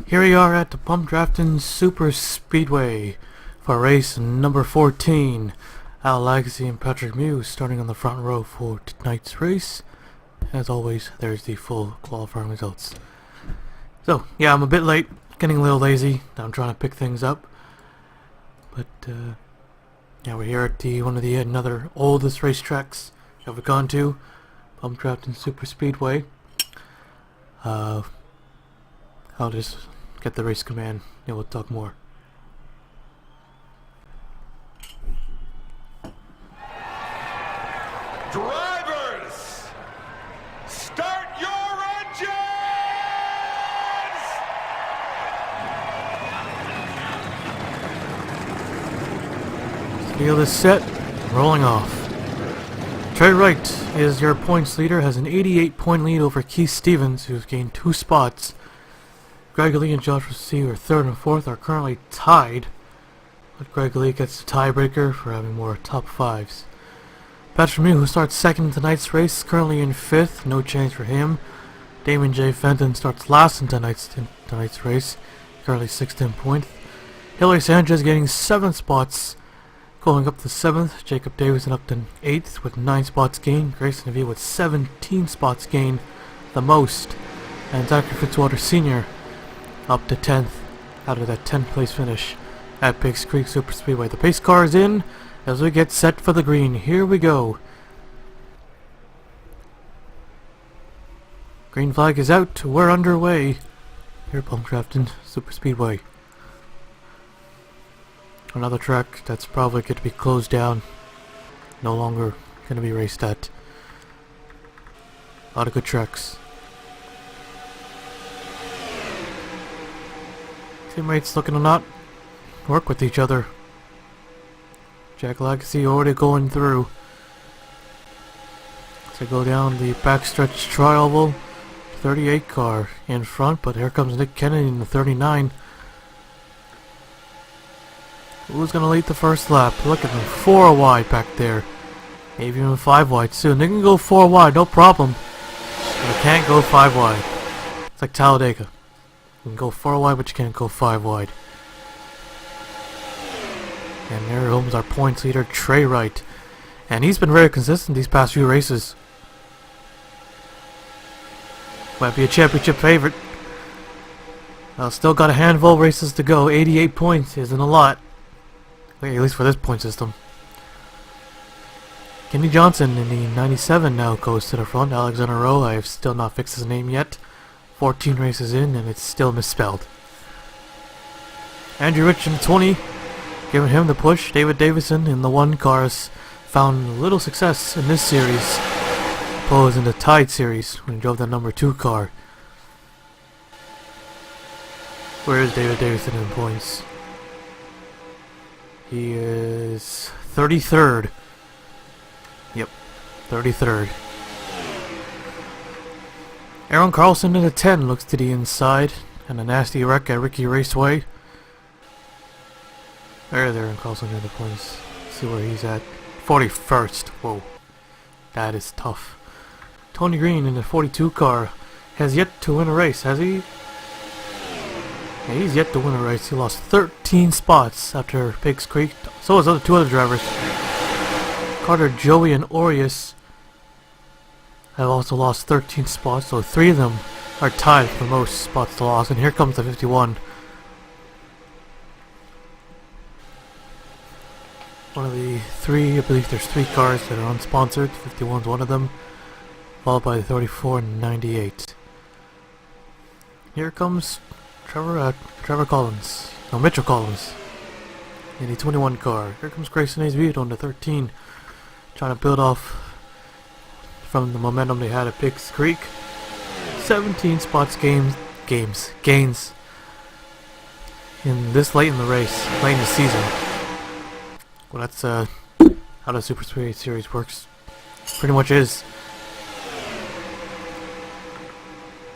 Here we are at the Bumpdrafin Superspeedway for race number 14. Al Legacy and Patrick Muse starting on the front row for tonight's race. As always, there's the full qualifying results. So, yeah, I'm a bit late, getting a little lazy. I'm trying to pick things up. But, yeah, we're here at one of the another oldest racetracks that we've gone to, Bumpdrafin Superspeedway. I'll just get the race command and we'll talk more. Drivers, start your engines! Field is set, rolling off. Trey Wright is your points leader, has an 88-point lead over Keith Stevens, who's gained 2 spots. Greg Lee and Joshua C, who are 3rd and 4th, are currently tied, but Greg Lee gets the tiebreaker for having more top 5s. Patrick Muse, who starts 2nd in tonight's race, currently in 5th, no change for him. Damon J. Fenton starts last in tonight's race, currently 6th in points. Hilary Sanchez getting 7 spots, going up to 7th. Jacob Davison up to 8th with 9 spots gained. Grayson Neville with 17 spots gained, the most. And Zachary Fitzwater Sr. up to 10th out of that 10th place finish at Pigs Creek Superspeedway. The pace car is in as we get set for the green. Here we go. Green flag is out. We're underway here at Bumpdrafin Superspeedway. Another track that's probably going to be closed down. No longer going to be raced at. A lot of good tracks. Teammates looking to not work with each other. Jack Legacy already going through. So go down the backstretch tri-oval. 38 car in front, but here comes Nick Kennedy in the 39. Who's gonna lead the first lap? Look at them, 4 wide back there. Maybe even 5 wide soon. They can go 4 wide, no problem. But they can't go 5 wide. It's like Talladega. You can go 4 wide, but you can't go 5 wide. And there comes our points leader, Trey Wright. And he's been very consistent these past few races. Might be a championship favorite. Still got a handful of races to go. 88 points isn't a lot. At least for this point system. Kenny Johnson in the 97 now goes to the front. Alexander Rowe, I have still not fixed his name yet. 14 races in and it's still misspelled. Andrew Rich in the 20, giving him the push. David Davison in the 1 car has found little success in this series, opposed in the Tide series when he drove the number 2 car. Where is David Davison in points? He is 33rd. Yep, 33rd. Aaron Carlson in the 10 looks to the inside, and a nasty wreck at Ricky Raceway. There's Aaron Carlson in the points. See where he's at. 41st. Whoa, that is tough. Tony Green in the 42 car has yet to win a race, has he? Yeah, he's yet to win a race. He lost 13 spots after Pigs Creek. So has 2 other drivers. Carter, Joey, and Aureus have also lost 13 spots, so 3 of them are tied for most spots to loss. And here comes the 51. One of the 3, I believe there's 3 cars that are unsponsored. 51's one of them, followed by the 34 and 98. Here comes Trevor Collins. No, Mitchell Collins in the 21 car. Here comes Grayson Azevedo on the 13, trying to build off from the momentum they had at Pigs Creek. 17 spots gains in this late in the race, late in the season. Well, that's how the Super Speedway series works. Pretty much is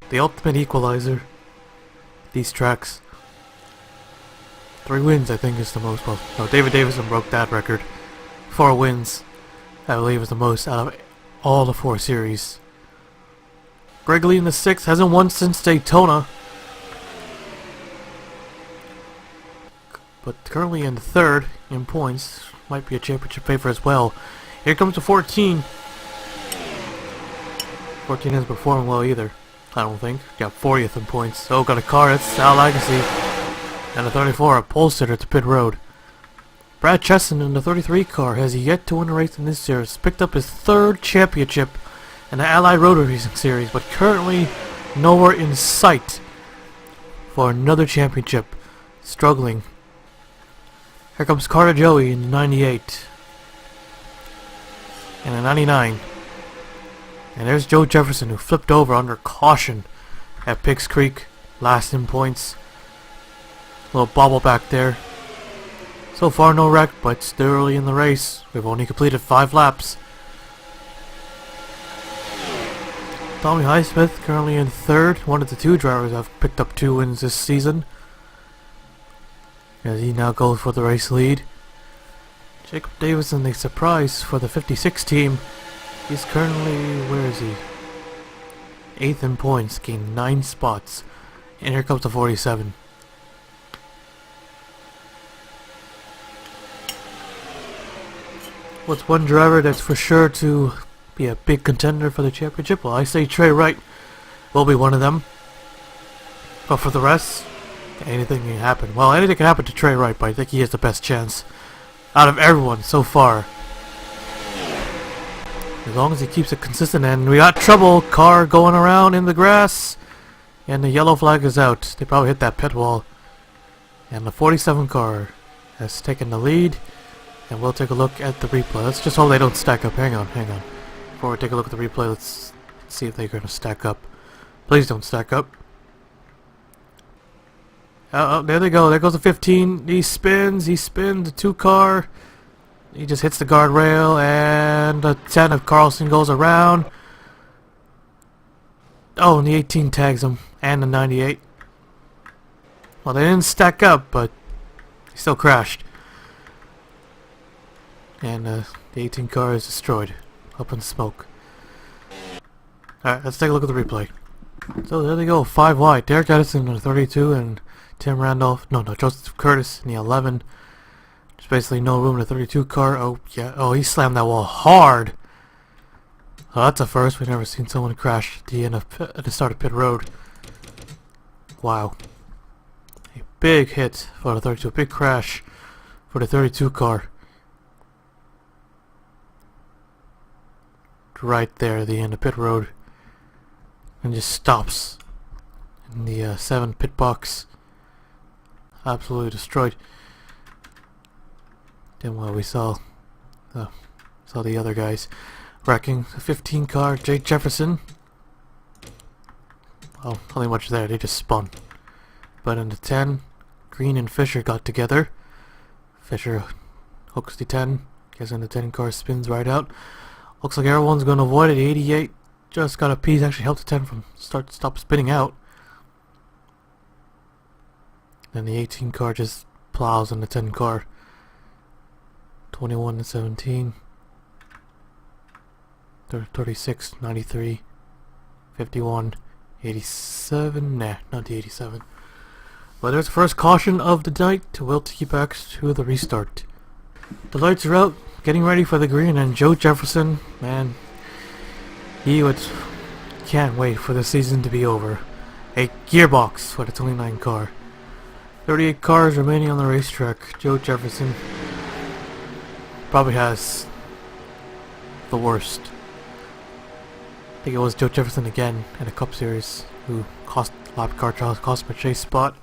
the ultimate equalizer. These tracks. 3 wins, I think, is the most. Well, no, David Davison broke that record. 4 wins, I believe, is the most out of all the 4 series. Greg Lee in the 6th hasn't won since Daytona. but currently in third in points. Might be a championship favorite as well. Here comes the 14. 14 isn't performing well either, I don't think. Got 40th in points. Oh, got a car, that's Al Legacy. And a 34, a pole sitter to pit road. Brad Chesson in the 33 car has yet to win a race in this series. Picked up his third championship in the Allied Road Racing Series, but currently nowhere in sight for another championship. Struggling. Here comes Carter Joey in the 98. And a 99. And there's Joe Jefferson, who flipped over under caution at Pigs Creek. Last in points. Little bobble back there. So far no wreck, but still early in the race. We've only completed 5 laps. Tommy Highsmith currently in third. One of the 2 drivers have picked up 2 wins this season, as he now goes for the race lead. Jacob Davison, the surprise for the 56 team. He's currently, where is he? 8th in points, gained 9 spots. And here comes the 47. What's one driver that's for sure to be a big contender for the championship? Well, I say Trey Wright will be one of them. But for the rest, anything can happen. Well, anything can happen to Trey Wright, but I think he has the best chance out of everyone so far. As long as he keeps it consistent. And we got trouble. Car going around in the grass. And the yellow flag is out. They probably hit that pit wall. And the 47 car has taken the lead. And we'll take a look at the replay. Let's just hope they don't stack up. Hang on. Before we take a look at the replay, let's see if they're going to stack up. Please don't stack up. Oh, there they go. There goes the 15. He spins. The 2 car. He just hits the guardrail. And the 10 of Carlson goes around. Oh, and the 18 tags him. And the 98. Well, they didn't stack up, but he still crashed. And the 18 car is destroyed. Up in smoke. Alright, let's take a look at the replay. So there they go, 5 wide. Derek Edison in the 32 and Tim Randolph. No, Joseph Curtis in the 11. There's basically no room in the 32 car. Oh, yeah. Oh, he slammed that wall hard. Oh, that's a first. We've never seen someone crash at the end of at the start of pit road. Wow. A big hit for the 32. A big crash for the 32 car. Right there at the end of pit road, and just stops in the 7 pit box. Absolutely destroyed. Then we saw the other guys wrecking. The 15 car, Jake Jefferson. Oh, nothing much there. They just spun. But in the 10, Green and Fisher got together. Fisher hooks the 10. Guess in the 10 car spins right out. Looks like everyone's going to avoid it. The 88 just got a piece. Actually helped the 10 from stop spinning out. Then the 18 car just plows on the 10 car. 21 to 17. 36, 93, 51, 87. Nah, not the 87. But there's the first caution of the night. We'll take you back to the restart. The lights are out. Getting ready for the green, and Joe Jefferson, man, can't wait for the season to be over. A gearbox for the 29 car. 38 cars remaining on the racetrack. Joe Jefferson probably has the worst. I think it was Joe Jefferson again in a Cup Series who cost lap car trials, cost him a chase spot.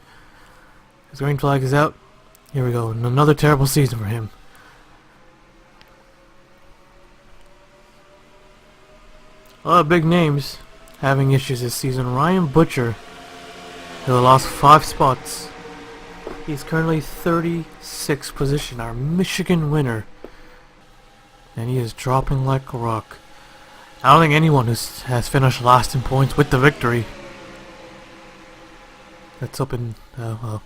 His green flag is out. Here we go, another terrible season for him. A lot of big names having issues this season. Ryan Butcher, who lost 5 spots. He's currently 36th position, our Michigan winner. And he is dropping like a rock. I don't think anyone has finished last in points with the victory. Let's open, well,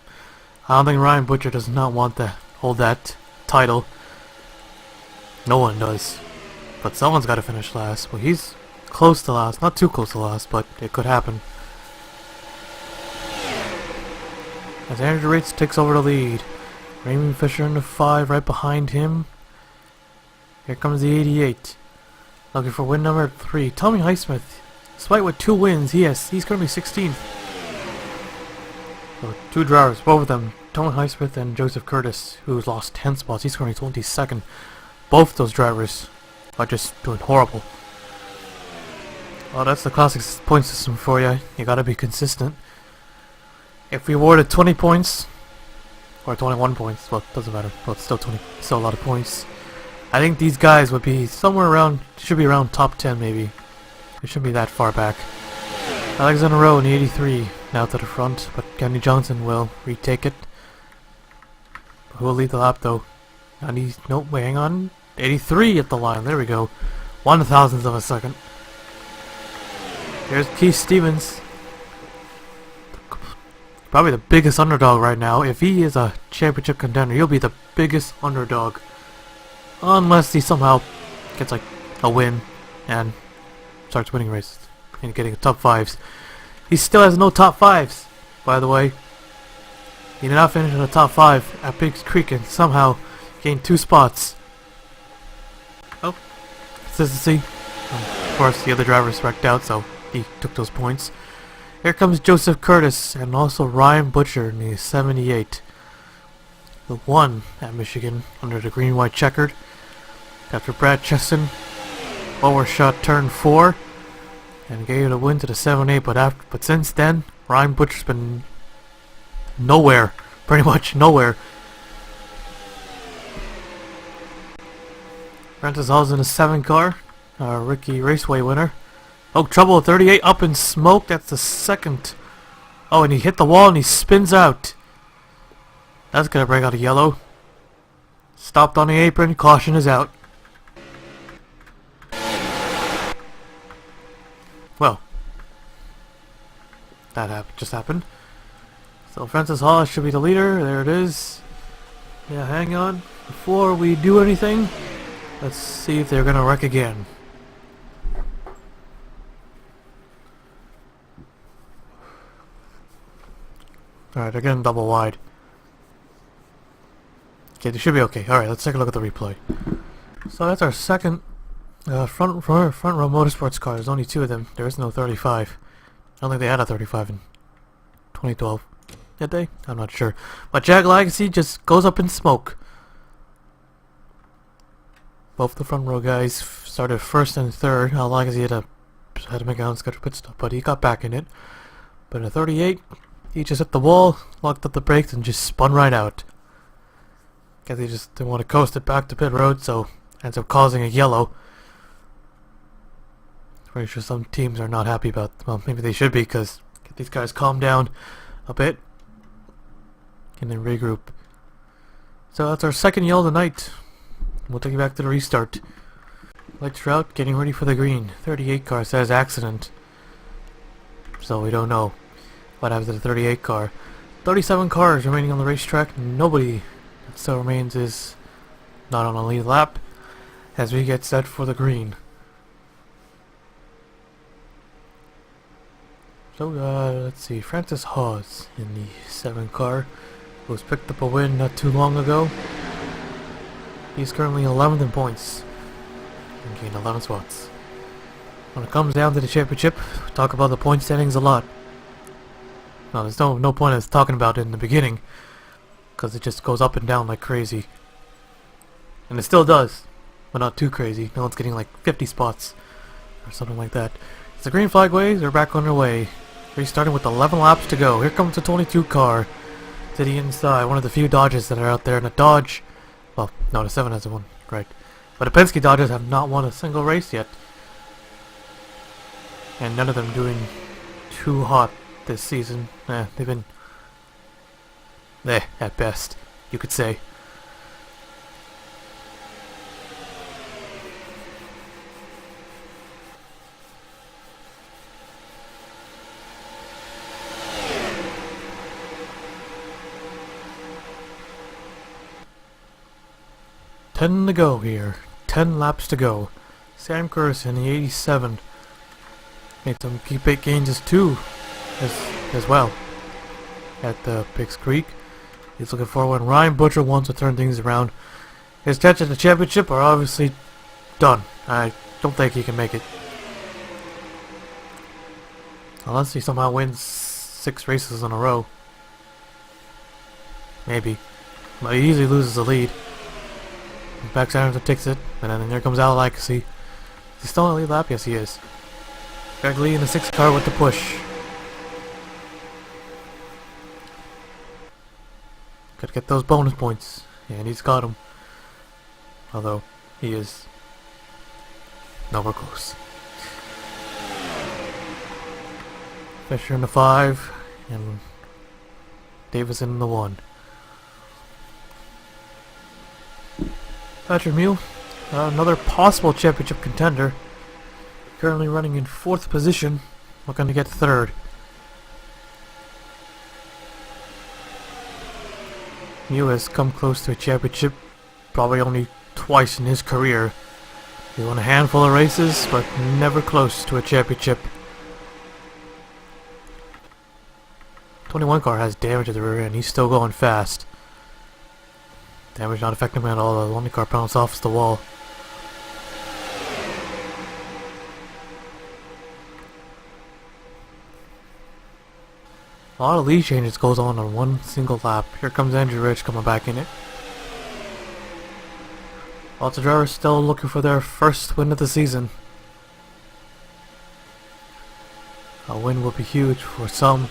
I don't think Ryan Butcher does not want to hold that title. No one does. But someone's got to finish last. Well, he's close to last. Not too close to last, but it could happen. As Andrew Rates takes over the lead. Raymond Fisher in the 5 right behind him. Here comes the 88. Looking for win number 3. Tommy Highsmith. Despite with 2 wins, he's currently 16th. So 2 drivers, both of them, Tommy Highsmith and Joseph Curtis, who's lost 10 spots. He's currently 22nd. Both those drivers are just doing horrible. Well, that's the classic point system for you. You gotta be consistent. If we awarded 20 points, or 21 points, well, it doesn't matter. Well, it's still 20, still a lot of points. I think these guys would be somewhere around, should be around top 10 maybe. It shouldn't be that far back. Alexander Rowe in the 83, now to the front, but Kenny Johnson will retake it. Who will lead the lap though? Nope, wait, hang on. 83 at the line, there we go. 1/1000th of a second. Here's Keith Stevens. Probably the biggest underdog right now. If he is a championship contender, he'll be the biggest underdog. Unless he somehow gets like a win and starts winning races and getting top 5s. He still has no top 5s, by the way. He did not finish in the top 5 at Biggs Creek and somehow gained 2 spots. Oh, consistency. Of course, the other drivers wrecked out, so he took those points. Here comes Joseph Curtis and also Ryan Butcher in the 78. The 1 at Michigan under the green-white checkered. After Brad Cheston overshot turn 4 and gave the win to the 7-8, but since then Ryan Butcher's been nowhere, pretty much nowhere. Francis Hall's in the 7 car, Ricky Raceway winner. Oh, trouble, 38 up in smoke, that's the 2nd. Oh, and he hit the wall and he spins out. That's gonna bring out a yellow. Stopped on the apron, caution is out. Well, that just happened. So Francis Hall should be the leader, there it is. Yeah, hang on. Before we do anything, let's see if they're gonna wreck again. Alright, they're getting double wide. Okay, they should be okay. Alright, let's take a look at the replay. So that's our second front row motorsports car. There's only 2 of them. There is no 35. I don't think they had a 35 in 2012. Did they? I'm not sure. But Jag Legacy just goes up in smoke. Both the front row guys started 1st and 3rd. Legacy had to make an unscheduled pit stop, but he got back in it. But in a 38, he just hit the wall, locked up the brakes, and just spun right out. Guess he just didn't want to coast it back to pit road, so ends up causing a yellow. Pretty sure some teams are not happy about. Well, maybe they should be, because get these guys calm down a bit and then regroup. So that's our 2nd yellow of the night. We'll take you back to the restart. Lights are out, getting ready for the green. 38 car says accident, so we don't know what happens to the 38 car. 37 cars remaining on the racetrack. Nobody that still remains is not on a lead lap as we get set for the green. So let's see, Francis Hawes in the 7 car, who's picked up a win not too long ago. He's currently 11th in points and gained 11 spots. When it comes down to the championship, we talk about the point standings a lot. No, there's no point in talking about it in the beginning, because it just goes up and down like crazy. And it still does, but not too crazy. No one's getting like 50 spots or something like that. It's the green flag ways, they're back on their way. Restarting with 11 laps to go. Here comes the 22 car to the inside. One of the few Dodges that are out there. And the Dodge, well, no, the 7 has one, right. But the Penske Dodgers have not won a single race yet. And none of them doing too hot this season. They've been at best, you could say. Ten to go here. 10 laps to go. Sam Curtis in the 87 made some key gains too as well at the Biggs Creek. He's looking for when Ryan Butcher wants to turn things around. His chances at the championship are obviously done. I don't think he can make it. Unless he somehow wins 6 races in a row. Maybe. But he usually loses the lead. Max Anderson takes it, and then here comes Al Legacy. Is he still on the lead lap? Yes, he is. Greg Lee in the 6th car with the push. Gotta get those bonus points. And he's got them. Although, he is nowhere close. Fisher in the 5, and Davison in the 1. Patrick Mule, another possible championship contender. Currently running in 4th position, looking to get 3rd. Mule has come close to a championship probably only twice in his career. He won a handful of races, but never close to a championship. 21 car has damage at the rear end. He's still going fast. Damage not affecting him at all. The 1 car bounced off the wall. A lot of lead changes goes on one single lap. Here comes Andrew Rich coming back in it. Lots of drivers still looking for their first win of the season. A win will be huge for some.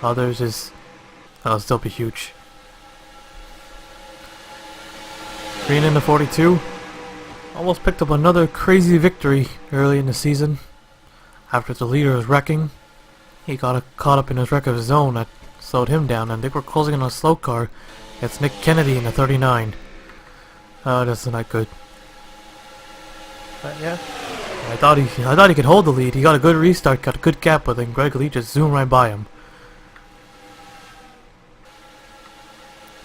Others it'll still be huge. Green in the 42. Almost picked up another crazy victory early in the season. After the leader was wrecking, he got caught up in his wreck of his own that slowed him down, and they were closing on a slow car. It's Nick Kennedy in the 39. Oh, that's not good. But yeah, I thought he could hold the lead. He got a good restart, got a good gap, but then Greg Lee just zoomed right by him.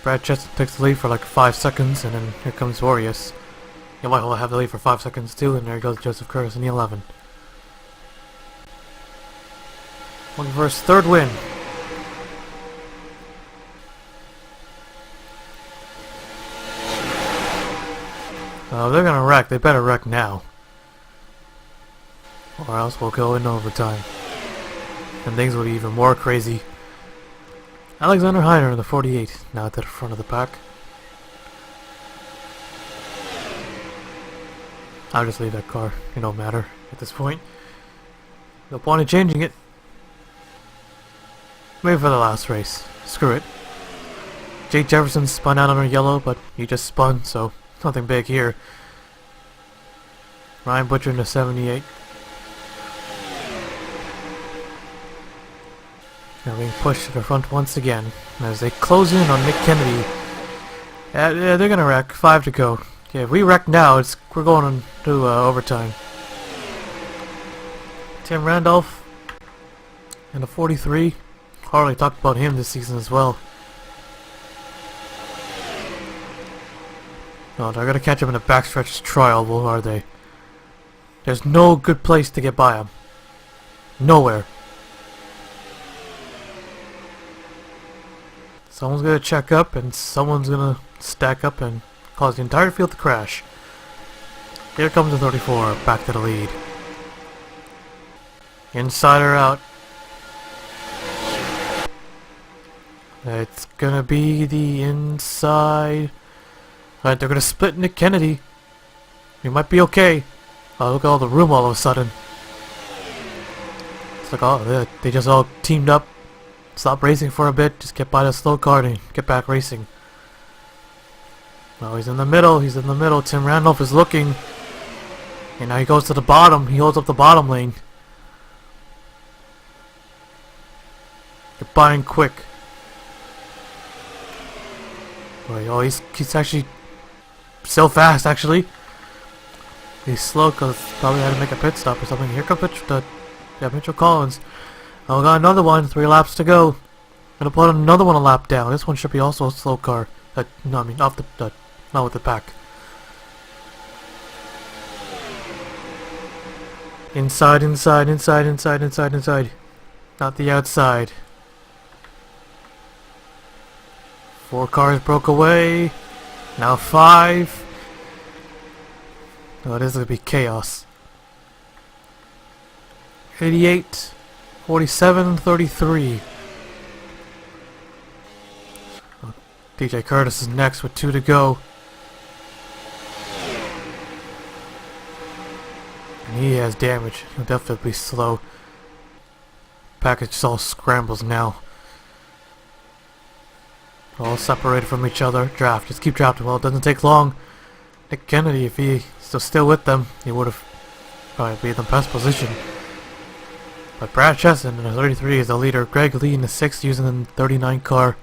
Brad Cheston takes the lead for like 5 seconds, and then here comes Warriors. He might have the lead for 5 seconds too, and there goes Joseph Curtis in the 11. Looking for his 3rd win. They're gonna wreck. They better wreck now, or else we'll go in overtime, and things will be even more crazy. Alexander Heiner in the 48, now at the front of the pack. I'll just leave that car. It don't matter at this point. No point in changing it. Maybe for the last race. Screw it. Jake Jefferson spun out under yellow, but he just spun, so nothing big here. Ryan Butcher in the 78. Now being pushed to the front once again as they close in on Nick Kennedy. Yeah, they're gonna wreck. 5 to go. Yeah, if we wreck now, we're going to overtime. Tim Randolph in the 43. Hardly talked about him this season as well. No, they're gonna catch him in a backstretch trial, are they? There's no good place to get by him. Nowhere. Someone's gonna check up, and someone's gonna stack up and cause the entire field to crash. Here comes the 34, back to the lead. Inside or out? It's gonna be the inside. Alright, they're gonna split Nick Kennedy. We might be okay. Oh, look at all the room all of a sudden. It's like, oh, they just all teamed up. Stop racing for a bit, just get by the slow car and get back racing. Oh, he's in the middle, Tim Randolph is looking. And now he goes to the bottom, he holds up the bottom lane. Get by him quick. Boy, oh, he's actually so fast, actually. He's slow because probably had to make a pit stop or something. Here comes Mitchell Collins. Oh, got another one. 3 laps to go. Gonna put another one a lap down. This one should be also a slow car. No, I mean off the not with the pack. Inside. Not the outside. 4 cars broke away. Now 5. Oh, this is going to be chaos. 88, 47, 33. DJ Curtis is next with 2 to go. And he has damage. He'll definitely be slow. Package all scrambles now. All separated from each other. Draft. Just keep drafting. Well, it doesn't take long. Nick Kennedy, if he was still with them, he would have probably been in the best position. But Brad Chesson in the 33 is the leader. Greg Lee in the 6 using the 39 car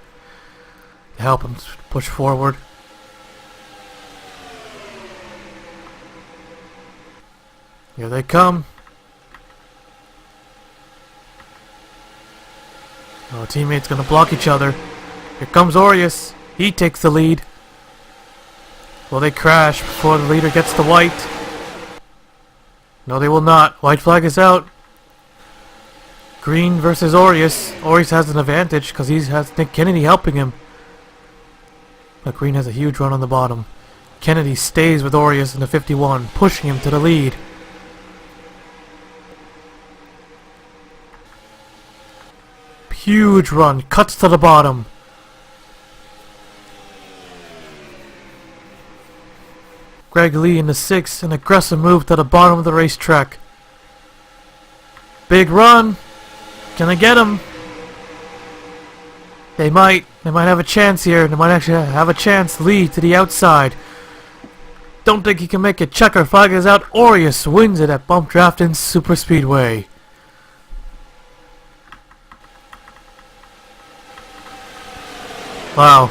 to help him push forward. Here they come. Oh, teammates gonna block each other. Here comes Aureus. He takes the lead. Will they crash before the leader gets to white? No, they will not. White flag is out. Green versus Aureus. Aureus has an advantage because he has Nick Kennedy helping him. But Green has a huge run on the bottom. Kennedy stays with Aureus in the 51, pushing him to the lead. Huge run, cuts to the bottom. Greg Lee in the 6, an aggressive move to the bottom of the racetrack. Big run. Can I get him? They might have a chance here. They might actually have a chance. Lee to the outside. Don't think he can make it. Checker flag is out. Aureus wins it at Bumpdrafin Superspeedway. Wow.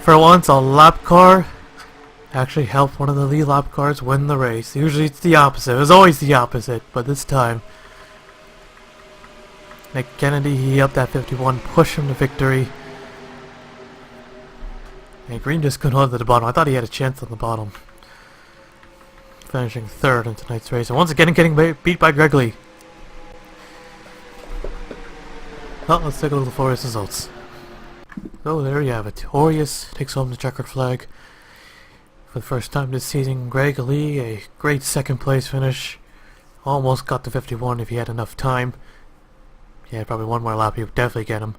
For once, a lap car actually helped one of the lead lap cars win the race. Usually it's the opposite. It was always the opposite, but this time Nick Kennedy, he upped that 51, pushed him to victory. And Green just couldn't hold it at the bottom. I thought he had a chance on the bottom. Finishing 3rd in tonight's race. And once again getting beat by Greg Lee. Well, let's take a look at the race results. So there you have it. Aureus takes home the checkered flag. For the first time this season, Greg Lee, a great 2nd place finish. Almost got to 51 if he had enough time. Yeah, probably one more lap, he would definitely get him.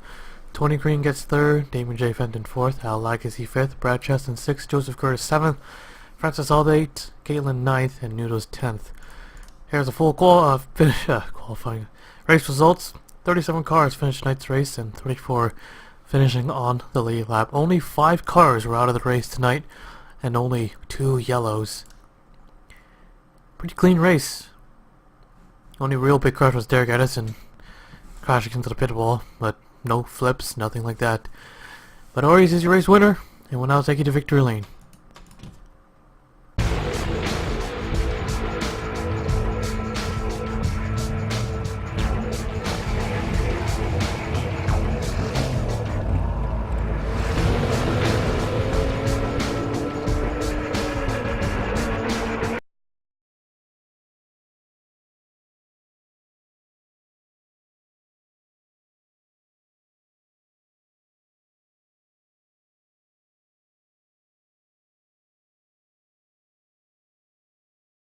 Tony Green gets 3rd, Damon J. Fenton 4th, Al Legacy 5th, Brad Cheston 6th, Joseph Curtis 7th, Francis Alde 8th, Caitlin 9th, and Noodles 10th. Here's a full qualifying race results. 37 cars finished tonight's race, and 34 finishing on the lead lap. Only 5 cars were out of the race tonight, and only 2 yellows. Pretty clean race. Only real big crash was Derek Edison crashing into the pit wall, but no flips, nothing like that. But Aureus is your race winner, and will now take you to victory lane.